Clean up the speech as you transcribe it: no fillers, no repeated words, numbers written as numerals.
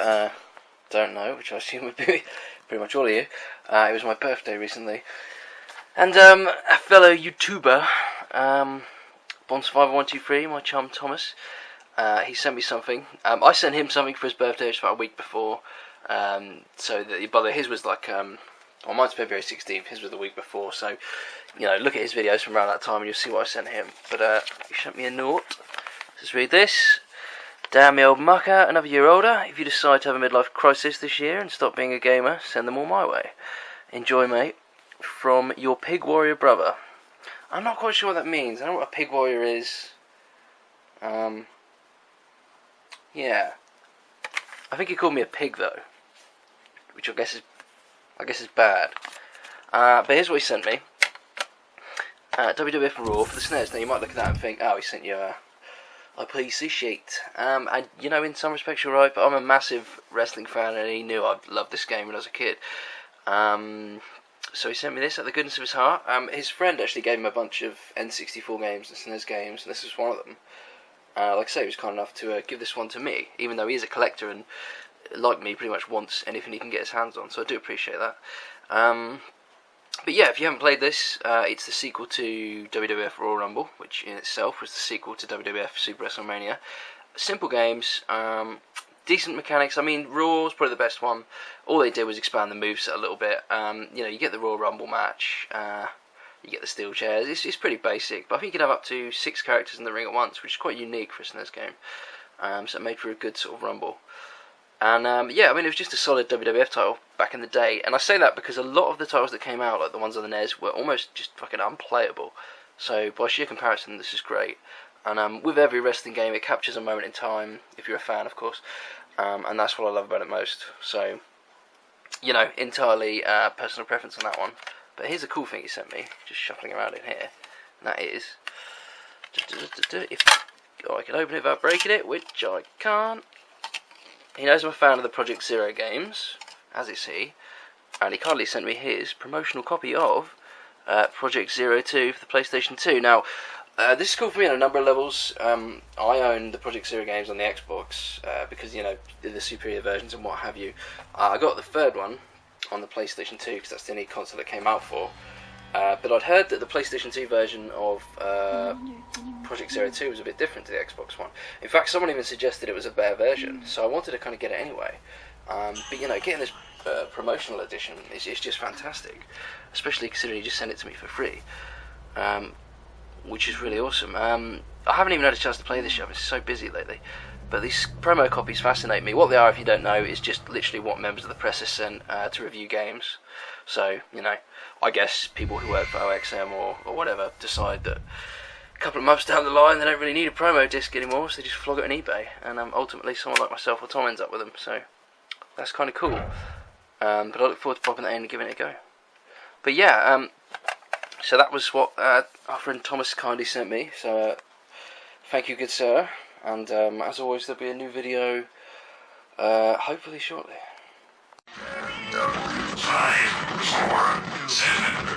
that don't know, which I assume would be pretty much all of you, it was my birthday recently, and a fellow YouTuber, Bornsurvivor123, my chum Thomas, he sent me something. I sent him something for his birthday just about a week before, so that, by the way, his was like, well, mine's February 16th, his was the week before, so, you know, look at his videos from around that time and you'll see what I sent him. But he sent me a note. Let's read this. Damn me old mucker, another year older. If you decide to have a midlife crisis this year and stop being a gamer, send them all my way. Enjoy, mate. From your pig warrior brother. I'm not quite sure what that means. I don't know what a pig warrior is. Yeah. I think he called me a pig though, which I guess is bad. But here's what he sent me. WWF Raw for the SNES. Now you might look at that and think, oh, he sent you a PC sheet. And you know, in some respects you're right, but I'm a massive wrestling fan, and he knew I loved this game when I was a kid. So he sent me this out of the goodness of his heart. His friend actually gave him a bunch of N64 games and SNES games, and this was one of them. Like I say, he was kind enough to give this one to me, even though he is a collector and, like me, pretty much wants anything he can get his hands on, so I do appreciate that. But yeah, if you haven't played this, it's the sequel to WWF Royal Rumble, which in itself was the sequel to WWF Super WrestleMania. Simple games, decent mechanics. I mean, Raw's probably the best one. All they did was expand the moveset a little bit. You know, you get the Royal Rumble match, you get the steel chairs. It's pretty basic, but I think you can have up to 6 characters in the ring at once, which is quite unique for a SNES game. So it made for a good sort of Rumble. And yeah, I mean, it was just a solid WWF title back in the day. And I say that because a lot of the titles that came out, like the ones on the NES, were almost just fucking unplayable. So by sheer comparison, this is great. And with every wrestling game, it captures a moment in time, if you're a fan, of course. And that's what I love about it most. So, you know, entirely personal preference on that one. But here's a cool thing he sent me, just shuffling around in here. And that is, if I can open it without breaking it, which I can't. He knows I'm a fan of the Project Zero games, as is he, and he kindly sent me his promotional copy of Project Zero 2 for the PlayStation 2. Now, this is cool for me on a number of levels. I own the Project Zero games on the Xbox because, you know, they're the superior versions and what have you. I got the third one on the PlayStation 2 because that's the only console it came out for. But I'd heard that the PlayStation 2 version of Project Zero 2 was a bit different to the Xbox One. In fact, someone even suggested it was a better version, so I wanted to kind of get it anyway. But you know, getting this promotional edition is just fantastic, especially considering he just sent it to me for free, which is really awesome. I haven't even had a chance to play this yet. I've been so busy lately. But these promo copies fascinate me. What they are, if you don't know, is just literally what members of the press are sent to review games. So, you know, I guess people who work for OXM or whatever decide that a couple of months down the line they don't really need a promo disc anymore, so they just flog it on eBay. And ultimately someone like myself or Tom ends up with them. So that's kind of cool. But I look forward to popping that in and giving it a go. But yeah, so that was what our friend Thomas kindly sent me. So thank you, good sir. And as always, there'll be a new video, hopefully shortly. 5, 4, 7.